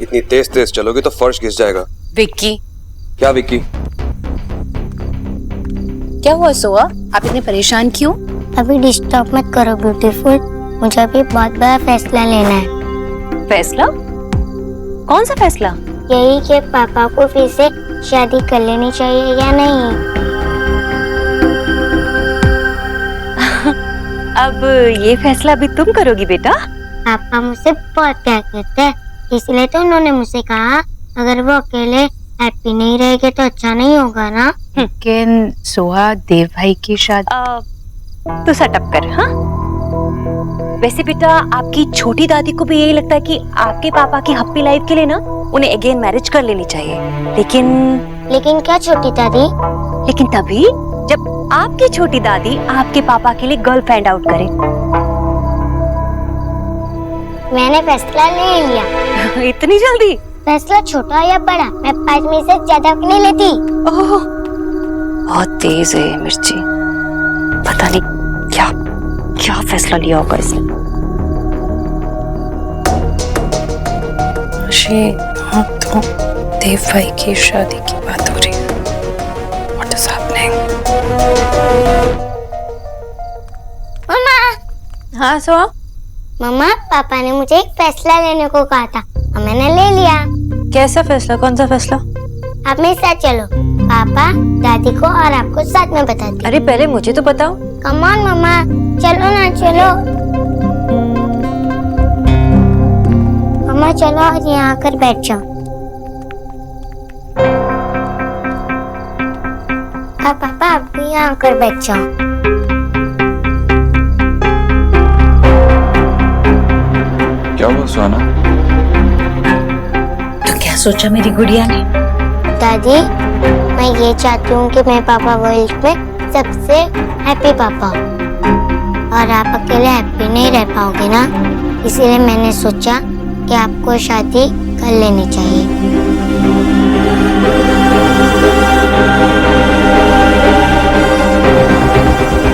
इतनी तेज तेज चलोगे तो फर्श घिस जाएगा। विक्की, क्या विक्की? क्या हुआ सोआ? आप इतने परेशान क्यों? अभी डिस्टर्ब मत करो ब्यूटीफुल, मुझे अभी बहुत बड़ा फैसला लेना है। फैसला? कौन सा फैसला? यही कि पापा को फिर से शादी कर लेनी चाहिए या नहीं। अब ये फैसला भी तुम करोगी बेटा? पापा मुझसे बहुत प्यार करते हैं, इसलिए तो उन्होंने मुझसे कहा अगर वो अकेले हैप्पी नहीं रहेंगे तो अच्छा नहीं होगा ना। लेकिन सोहा, देव भाई की शादी तो सेटअप कर। हाँ, वैसे बेटा आपकी छोटी दादी को भी यही लगता है कि आपके पापा की हैप्पी लाइफ के लिए ना उन्हें अगेन मैरिज कर लेनी चाहिए। लेकिन क्या छोटी दादी? लेकिन तभी जब आपकी छोटी दादी आपके पापा के लिए गर्लफ्रेंड आउट करे। मैंने फैसला ले लिया। इतनी जल्दी? फैसला छोटा या बड़ा, मैं 5 मिनट से ज्यादा नहीं लेती। ओह, बहुत तेज है मिर्ची। पता नहीं क्या क्या फैसला लिया होगा इसने। हाँ, तो देव भाई की शादी की बात हो रही है। What is happening? मम्मा। हाँ सोआ? मम्मा, पापा ने मुझे एक फैसला लेने को कहा था और मैंने ले लिया। कैसा फैसला? कौन सा फैसला? आप मेरे साथ चलो, पापा दादी को और आपको साथ में बताती। अरे पहले मुझे तो बताओ। कम ऑन मम्मा, चलो ना, चलो मम्मा, चलो और यहाँ आकर बैठ जाओ। पापा आप भी यहाँ आकर बैठ जाओ। क्या हुआ सुहाना? तो क्या सोचा मेरी गुड़िया ने? दादी, मैं ये चाहती हूँ कि मेरे पापा वर्ल्ड में सबसे हैप्पी पापा हो, और आप अकेले हैप्पी नहीं रह पाओगे ना, इसीलिए मैंने सोचा कि आपको शादी कर लेनी चाहिए।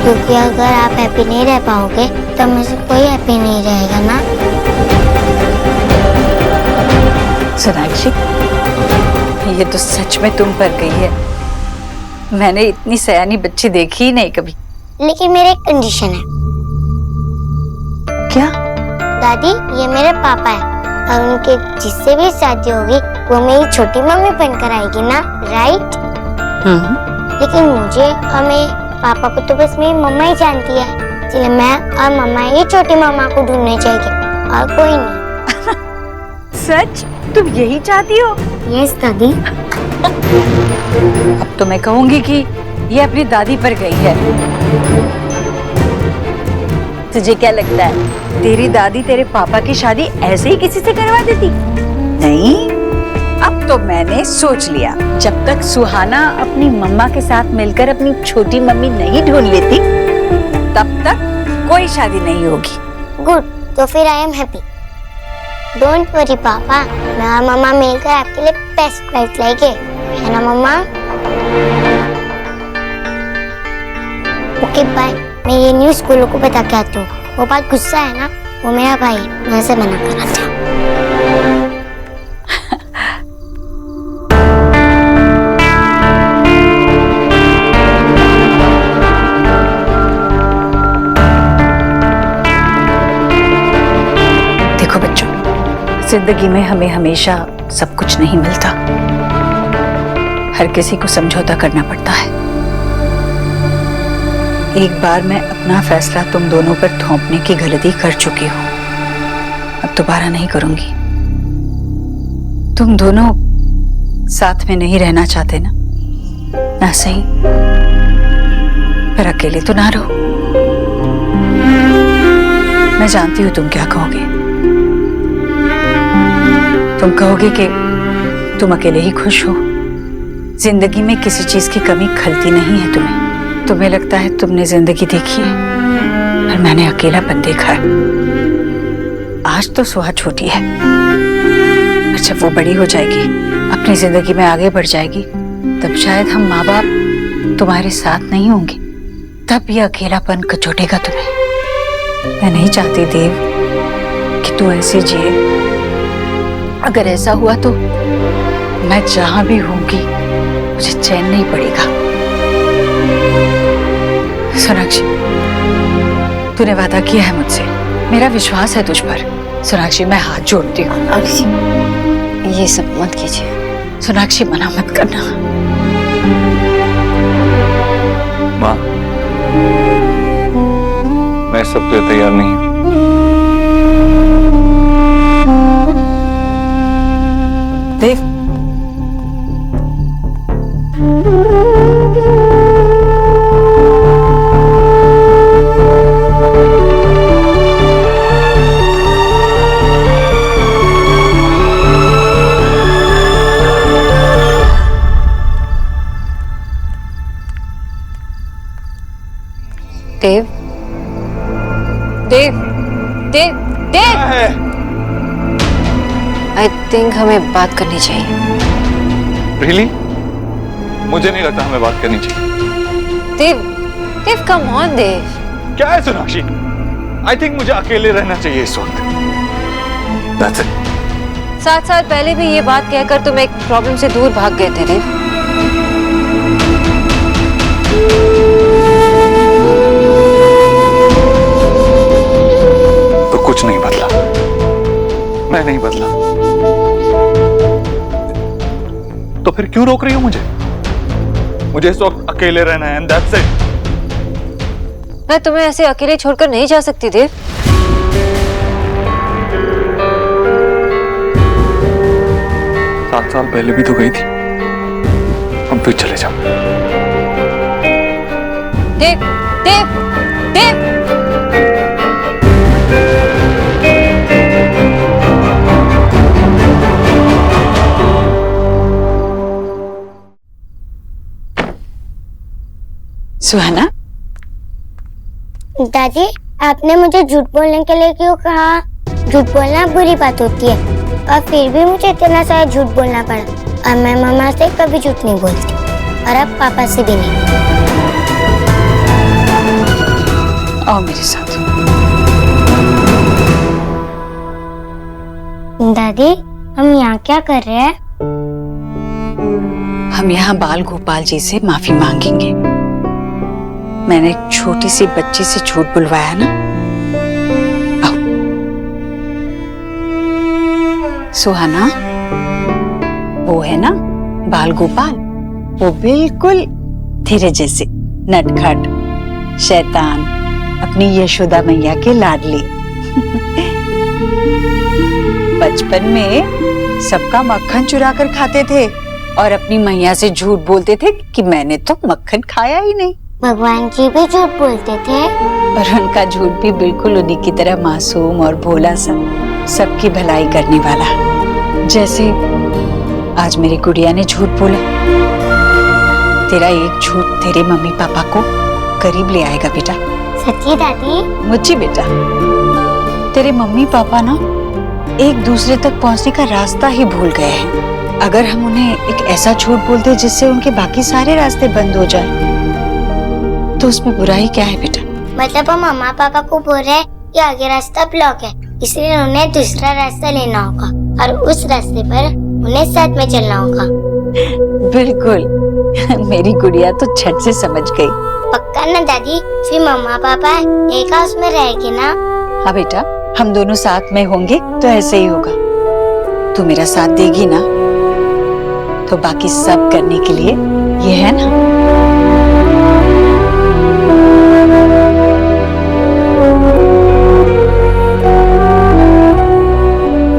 क्योंकि अगर आप हैप्पी नहीं रह पाओगे तो मुझे कोई हैप्पी नहीं रहेगा ना। सोनाक्षी, ये तो सच में तुम पर गई है। मैंने इतनी सयानी बच्ची देखी ही नहीं कभी। लेकिन मेरी एक कंडीशन है। क्या? दादी, ये मेरे पापा है और उनके जिससे भी शादी होगी वो मेरी छोटी मम्मी बनकर आएगी ना, राइट? लेकिन मुझे और मेरे पापा को तो बस मेरी मम्मा ही जानती है, इसलिए मैं और मम्मा ही छोटी मम्मा को ढूंढने चाहिए और कोई नहीं। सच? तुम यही चाहती हो? यस दादी। अब तो मैं कहूंगी कि ये अपनी दादी पर गई है। तुझे क्या लगता है, तेरी दादी तेरे पापा की शादी ऐसे ही किसी से करवा देती? नहीं, अब तो मैंने सोच लिया, जब तक सुहाना अपनी मम्मा के साथ मिलकर अपनी छोटी मम्मी नहीं ढूंढ लेती, तब तक कोई शादी नहीं होगी। गुड, तो फिर I am happy. Don't worry पापा, मैं और मम्मा मिलकर आपके लिए बेस्ट प्राइस लाएंगे, है ना मम्मा? ओके बाय, मैं ये न्यूज़ स्कूलों को बता के आती हूँ। वो बात गुस्सा है ना, वो मेरा भाई, मैं उसे मना कर रहा था। देखो बच्चों, जिंदगी में हमें हमेशा सब कुछ नहीं मिलता, हर किसी को समझौता करना पड़ता है। एक बार मैं अपना फैसला तुम दोनों पर थोपने की गलती कर चुकी हूँ, अब दोबारा नहीं करूंगी। तुम दोनों साथ में नहीं रहना चाहते ना? ना सही, पर अकेले तो ना रहो। मैं जानती हूँ तुम क्या कहोगे। तुम कहोगे कि तुम अकेले ही खुश हो, जिंदगी में किसी चीज की कमी खलती नहीं है तुम्हें। तुम्हें लगता है तुमने जिंदगी देखी है, पर मैंने अकेलापन देखा है। आज तो सुहा छोटी है, पर जब वो बड़ी हो जाएगी, अपनी जिंदगी में आगे बढ़ जाएगी, तब शायद हम माँ बाप तुम्हारे साथ नहीं होंगे, तब ये अकेलापन कचोटेगा तुम्हें। मैं नहीं चाहती देव कि तू ऐसे जिए अगर ऐसा हुआ तो मैं जहां भी होंगी मुझे चैन नहीं पड़ेगा। सोनाक्षी, तूने वादा किया है मुझसे, मेरा विश्वास है तुझ पर। सोनाक्षी, मैं हाथ जोड़ती हूँ। ये सब मत कीजिए। सोनाक्षी, मना मत करना। माँ, मैं इस सब के लिए तैयार नहीं हूँ। देव, देव, देव, देव, देव, आई थिंक हमें बात करनी चाहिए। रियली? मुझे नहीं लगता हमें बात करनी चाहिए। देव, देव, कम ऑन देव। क्या है सोनाक्षी? आई थिंक मुझे अकेले रहना चाहिए इस वक्त। That's it. 7 साल पहले भी ये बात कहकर तुम एक प्रॉब्लम से दूर भाग गए थे देव। तो कुछ नहीं बदला, मैं नहीं बदला, तो फिर क्यों रोक रही हो मुझे? मुझे इस वक्त अकेले रहना है, and that's it. मैं तुम्हें ऐसे अकेले छोड़कर नहीं जा सकती देव। 7 साल पहले भी तो गई थी, हम फिर चले जाओ। देव, देव, देव। सुहाना, दादी, आपने मुझे झूठ बोलने के लिए क्यों कहा? झूठ बोलना बुरी बात होती है और फिर भी मुझे इतना सारा झूठ बोलना पड़ा। और मैं मम्मा से कभी झूठ नहीं बोलती और अब पापा से भी नहीं। आओ मेरे साथ। दादी, हम यहाँ क्या कर रहे हैं? हम यहाँ बाल गोपाल जी से माफी मांगेंगे। मैंने एक छोटी सी बच्ची से झूठ बुलवाया ना। आओ। सुहाना, वो है ना बाल गोपाल, वो बिल्कुल तेरे जैसे नटखट, शैतान, अपनी यशोदा मैया के लाडले। बचपन में सबका मक्खन चुरा कर खाते थे और अपनी मैया से झूठ बोलते थे कि मैंने तो मक्खन खाया ही नहीं। भगवान जी भी झूठ बोलते थे और उनका झूठ भी बिल्कुल उन्हीं की तरह मासूम और भोला सा, सबकी भलाई करने वाला। जैसे आज मेरी गुड़िया ने झूठ बोला। तेरा एक झूठ तेरे मम्मी पापा को करीब ले आएगा बेटा। सच्ची दादी? मुझे बेटा, तेरे मम्मी पापा ना एक दूसरे तक पहुंचने का रास्ता ही भूल गए हैं। अगर हम उन्हें एक ऐसा झूठ बोलते जिससे उनके बाकी सारे रास्ते बंद हो जाए तो उसमें बुराई क्या है बेटा? मतलब हम मम्मा पापा को बोल रहे हैं कि आगे रास्ता ब्लॉक है, इसलिए उन्हें दूसरा रास्ता लेना होगा और उस रास्ते पर उन्हें साथ में चलना होगा। बिल्कुल। मेरी गुड़िया तो झट से समझ गई। पक्का ना दादी? फिर मम्मा पापा एक हाउस में रहेंगे ना? हाँ बेटा, हम दोनों साथ में होंगे तो ऐसे ही होगा। तू मेरा साथ देगी ना तो बाकी सब करने के लिए ये है ना।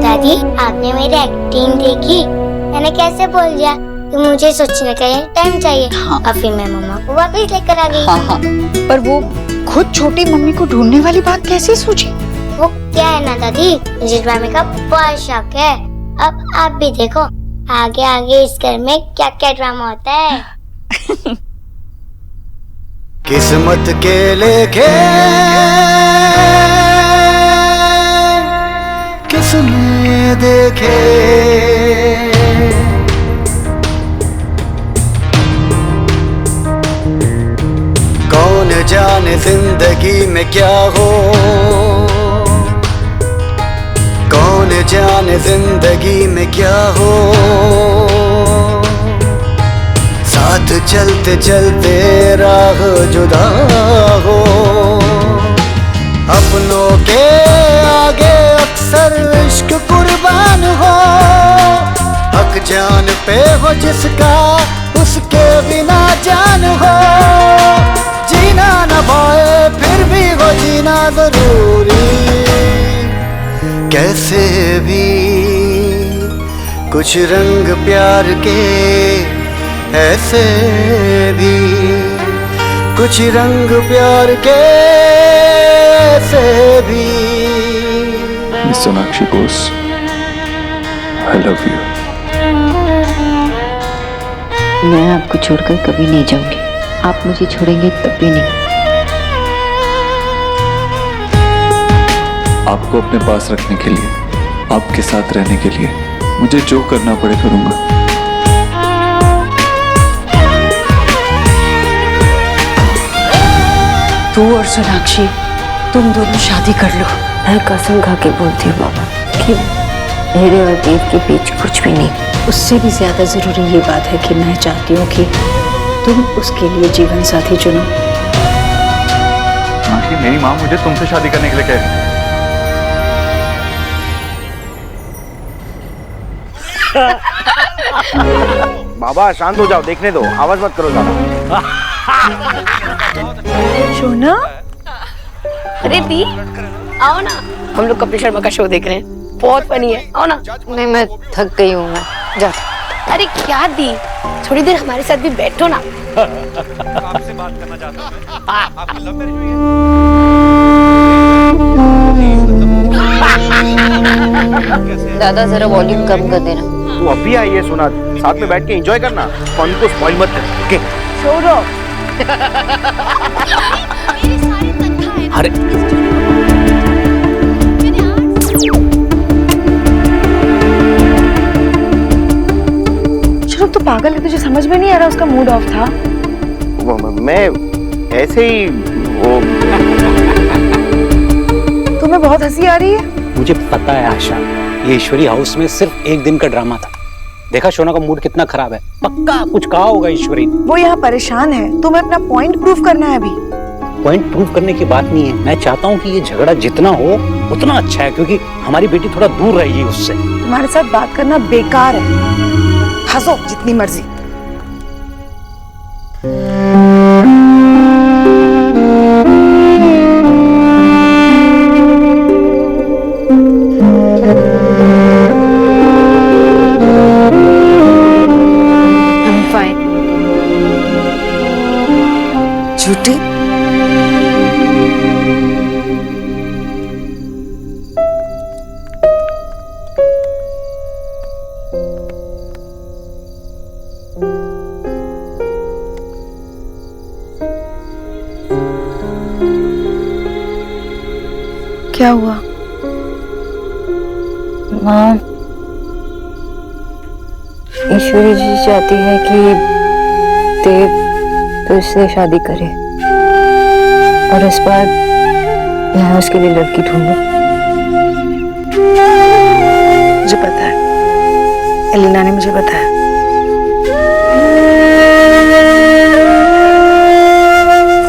दादी, आपने मेरी एक्टिंग देखी? मैंने कैसे बोल दिया कि मुझे सोचने का टाइम चाहिए। हाँ। और फिर मैं मम्मा को वापस लेकर आ गई। हाँ, पर वो खुद छोटी मम्मी को ढूंढने वाली बात कैसे सोची? वो क्या है ना दादी, मुझे ड्रामे का बहुत शौक है। अब आप भी देखो आगे आगे इस घर में क्या क्या ड्रामा होता है। किस्मत के लेखे किसने देखे, कौन जाने जिंदगी में क्या हो, कौन जाने जाने जिंदगी में क्या हो, साथ चलते चलते राह जुदा हो। अपनों के आगे अक्सर इश्क कुर्बान हो, हक जान पे हो जिसका उसके बिना जान हो। जीना न पाए फिर भी वो जीना जरूरी, कैसे भी कुछ रंग प्यार के, ऐसे भी कुछ रंग प्यार के, ऐसे भी। Miss Sonakshi Bose, I love you. मैं आपको छोड़कर कभी नहीं जाऊंगी, आप मुझे छोड़ेंगे तब भी नहीं। आपको अपने पास रखने के लिए, आपके साथ रहने के लिए मुझे जो करना पड़े करूंगा। तू और सोनाक्षी, तुम दोनों शादी कर लो। मैं कसम खा के बोलती हूँ बाबा कि मेरे और देव के बीच कुछ भी नहीं। उससे भी ज्यादा जरूरी ये बात है कि मैं चाहती हूँ कि तुम उसके लिए जीवन साथी चुनो। सोनाक्षी, मेरी माँ मुझे तुमसे शादी करने के लिए कह रही है। बाबा शांत हो जाओ, देखने दो, आवाज मत करो ज्यादा। सोना, अरे दी आओ ना, हम लोग कपिल शर्मा का शो देख रहे हैं, बहुत फनी है, आओ ना। नहीं, मैं थक गई हूँ, मैं जा। अरे क्या दी, थोड़ी देर हमारे साथ भी बैठो ना। आपसे बात करना चाहता हूं। आपकी लव मैरिज हुई है? दादा जरा वॉल्यूम कम कर देना। तू अभी आई है सोना, साथ में बैठ के एंजॉय करना, फन को स्पॉइल मत कर। ओके छोड़ो। अरे चलो, तो पागल है, तुझे समझ में नहीं आ रहा उसका मूड ऑफ था। मैं ऐसे ही वो। तुम्हें बहुत हंसी आ रही है। मुझे पता है आशा, ये ईश्वरी हाउस में सिर्फ एक दिन का ड्रामा था। देखा शोना का मूड कितना खराब है, पक्का कुछ कहा होगा ईश्वरी ने। वो यहाँ परेशान है, तुम्हें अपना पॉइंट प्रूव करना है अभी। पॉइंट प्रूव करने की बात नहीं है, मैं चाहता हूँ कि ये झगड़ा जितना हो उतना अच्छा है, क्योंकि हमारी बेटी थोड़ा दूर रहेगी उससे। तुम्हारे साथ बात करना बेकार है, हंसो जितनी मर्जी। झूठी। क्या हुआ? माँ, ईश्वरी जी चाहती है कि देव तो इससे शादी करे और इस बार मैं उसके लिए लड़की ढूंढूं। मुझे पता है, एलिना ने मुझे बताया।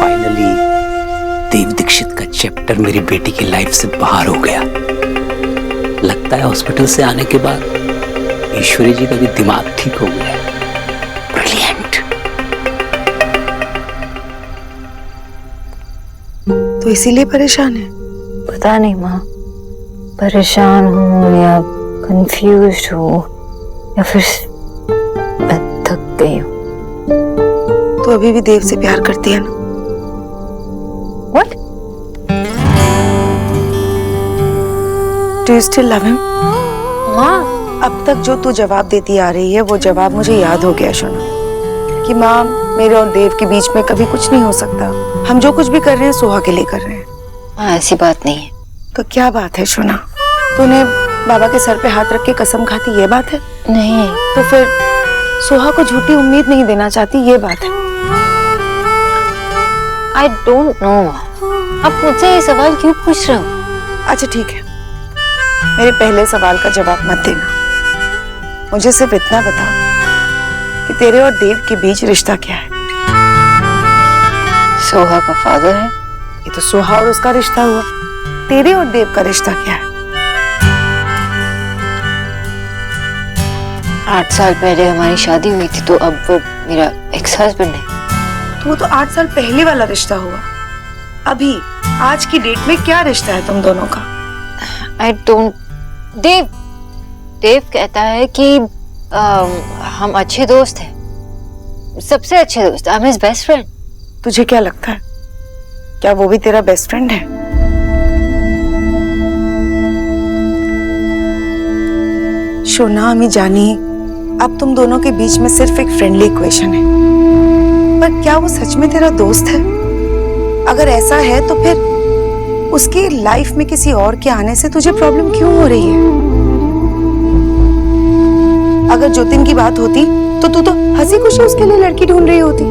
फाइनली देव दीक्षित का चैप्टर मेरी बेटी की लाइफ से बाहर हो गया। लगता है हॉस्पिटल से आने के बाद ईश्वरी जी का भी दिमाग ठीक हो गया है। ब्रिलियंट। तो इसीलिए परेशान है? पता नहीं माँ, परेशान हूँ या कंफ्यूज हूँ या फिर मैं थक गई हूँ। तो अभी भी देव से प्यार करती है ना? What? Do you still love him? माँ, अब तक जो तू जवाब देती आ रही है वो जवाब मुझे याद हो गया शोना, कि माँ मेरे और देव के बीच में कभी कुछ नहीं हो सकता। हम जो कुछ भी कर रहे हैं सोहा के लिए कर रहे हैं। माँ ऐसी बात नहीं है। तो क्या बात है शोना? तूने बाबा के सर पे हाथ रख के कसम खाती, ये बात है? नहीं। तो फिर सोहा को झूठी उम्मीद नहीं देना चाहती, ये बात है? I don't know। आप मुझसे ये सवाल क्यों पूछ रहे हो? अच्छा ठीक है, मेरे पहले सवाल का जवाब मत देना। मुझे सिर्फ इतना बता कि तेरे और देव के बीच रिश्ता क्या है। सोहा का फादर है। ये तो सोहा और उसका रिश्ता हुआ, तेरे और देव का रिश्ता क्या है? 8 साल पहले हमारी शादी हुई थी, तो अब वो मेरा एक्स हस्बैंड है। तो वो तो 8 साल पहले वाला रिश्ता हुआ। अभी आज की डेट में क्या रिश्ता है तुम दोनों का? I don't. देव कहता है कि हम अच्छे दोस्त हैं, सबसे अच्छे दोस्त। I am his best friend. तुझे क्या लगता है, क्या वो भी तेरा बेस्ट फ्रेंड है? शोना, हमें जानी, अब तुम दोनों के बीच में सिर्फ एक फ्रेंडली इक्वेशन है, पर क्या वो सच में तेरा दोस्त है? अगर ऐसा है तो फिर उसकी लाइफ में किसी और के आने से तुझे प्रॉब्लम क्यों हो रही है? अगर ज्योतिन की बात होती तो तू तो हंसी खुशी उसके लिए लड़की ढूंढ रही होती।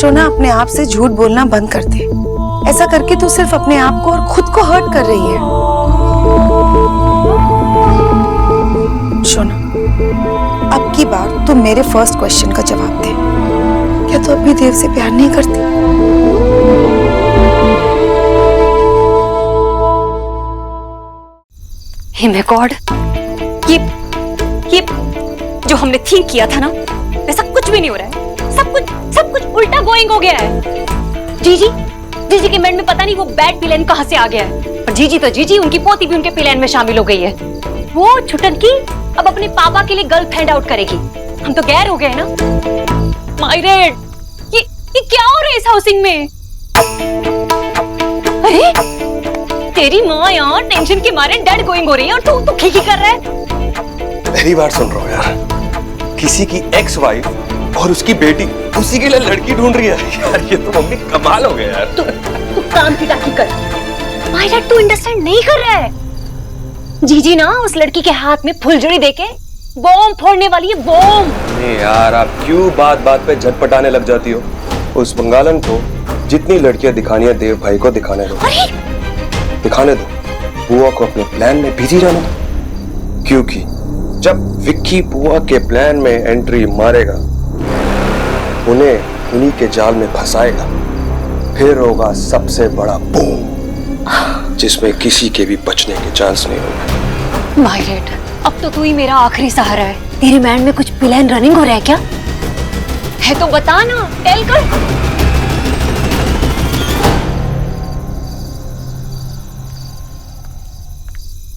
शोना, अपने आप से झूठ बोलना बंद कर दे। ऐसा करके तू सिर्फ अपने आप को और खुद को हर्ट कर रही है। शोना, अब की बार तू मेरे फर्स्ट क्वेश्चन का जवाब दे। क्या तू अभी देव से प्यार नहीं करती? हे माय गॉड, ये जो हमने थिंक किया था ना, वैसा कुछ भी नहीं हो रहा है। सब कुछ उल्टा गोइंग हो गया है। जीजी के माइंड में पता नहीं वो बैड प्लान कहां से आ गया है। और जीजी, उनकी पोती भी उनके प्लान में शामिल हो गई है। वो छुटनकी अब अपने पापा के लिए गर्लफ्रेंड आउट करेगी। हम तो गैर हो गए ना। मायरेड, ये क्या हो रहा है इस हाउसिंग में? अरे तेरी माँ यार टेंशन के मारे डेड गोइंग हो रही है और तू खिखी कर रहा है। पहली बार सुन रहा हूँ यार, किसी की एक्स वाइफ और उसकी बेटी उसी के लिए लड़की ढूंढ रही है। यार ये तो मम्मी कमाल हो गया यार। तू काम की टाकी कर। मायरेड, तू अंडरस्टैंड नहीं कर रहा है। जीजी ना उस लड़की के हाथ में फुलझड़ी देके बॉम्ब फोड़ने वाली है, बॉम्ब। नहीं यार, आप क्यों बात बात पे झटपटाने लग जाती हो? उस बंगालन को जितनी लड़कियां दिखानी है देव भाई को दिखाने दो। दिखाने दो, बुआ को अपने प्लान में बिजी रहने दो। क्योंकि जब विक्की बुआ के प्लान में एंट्री मारेगा, उन्हें उन्हीं के जाल में फंसाएगा, फिर होगा सबसे बड़ा बूम, जिसमें किसी के भी बचने के चांस नहीं होंगे। मायरेड, अब तो तू ही मेरा आखिरी सहारा है। तेरे माइंड में कुछ प्लान रनिंग हो रहा है क्या? है तो बता ना, टेल कर।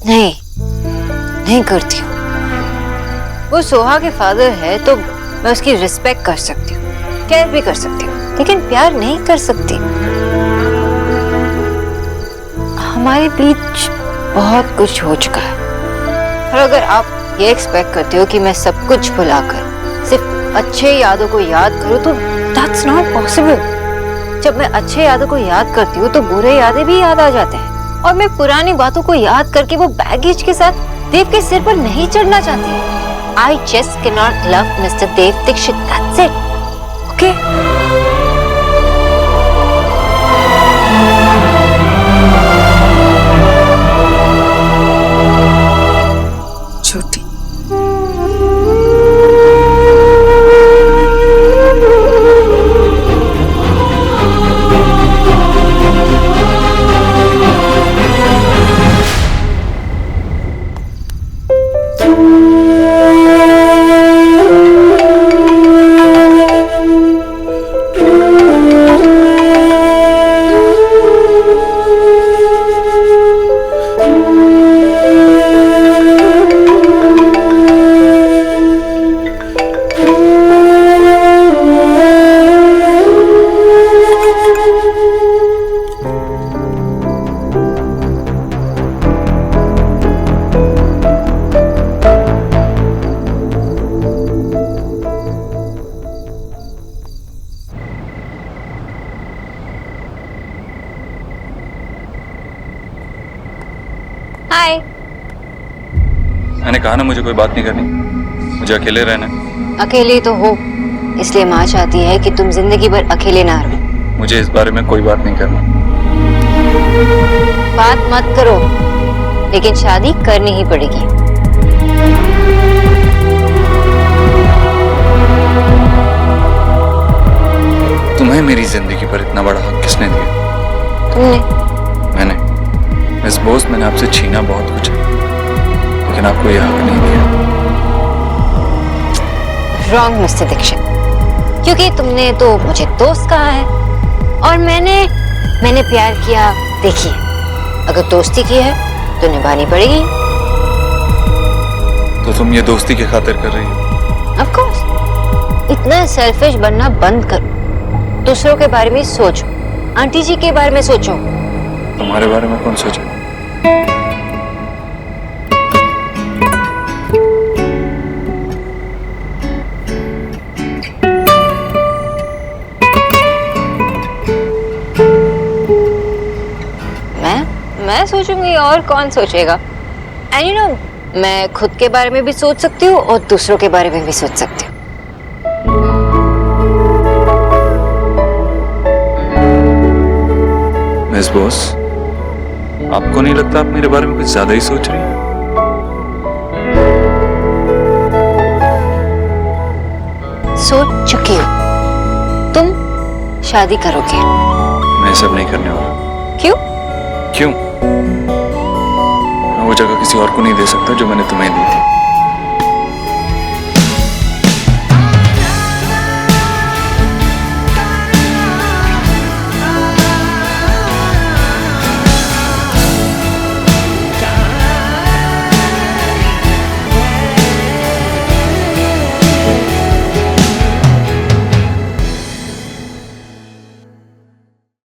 नहीं करती हूँ। वो सोहा के फादर है तो मैं उसकी रिस्पेक्ट कर सकती हूँ, केयर भी कर सकती हूँ, लेकिन प्यार नहीं कर सकती। हमारे बीच बहुत कुछ हो चुका है, और अगर आप ये एक्सपेक्ट करते हो कि मैं सब कुछ भुलाकर सिर्फ अच्छे यादों को याद करूँ, तो दैट्स नॉट पॉसिबल। जब मैं अच्छे यादों को याद करती हूँ तो बुरे यादें भी याद आ जाते हैं, और मैं पुरानी बातों को याद करके वो बैगेज के साथ देव के सिर पर नहीं चढ़ना चाहती। I just cannot love Mr. Dev Dixit. That's it. Okay? छोटी, हाय। मैंने कहा ना मुझे कोई बात नहीं करनी, मुझे अकेले रहना है। अकेले तो हो, इसलिए माँ चाहती है कि तुम जिंदगी भर अकेले ना रहो। मुझे इस बारे में कोई बात नहीं करना। बात मत करो, लेकिन शादी करनी ही पड़ेगी। तुम्हें मेरी जिंदगी पर इतना बड़ा हक किसने दिया? तुमने। मैंने। मिस बोस, मैंने आपसे छीना बहुत कुछ है, लेकिन आपको यह हक नहीं दिया। रॉन्ग मिस्टर दीक्षित, क्योंकि तुमने तो मुझे दोस्त कहा है और मैंने प्यार किया। देखिए, अगर दोस्ती की है तो निभानी पड़ेगी। तो तुम ये दोस्ती की खातिर कर रही हो? Of course. इतना सेल्फिश बनना बंद करो, दूसरों के बारे में सोचो। आंटी जी के बारे में सोचो। तुम्हारे बारे में कौन सोचे? मैं सोचूंगी और कौन सोचेगा? एंड यू नो, मैं खुद के बारे में भी सोच सकती हूँ और दूसरों के बारे में भी सोच सकती हूँ। मिस बॉस, आपको नहीं लगता आप मेरे बारे में कुछ ज्यादा ही सोच रही हैं? सोच चुकी हो। तुम शादी करोगे? मैं सब नहीं करने वाला। क्यों? क्यों? मैं वो जगह किसी और को नहीं दे सकता जो मैंने तुम्हें दी थी।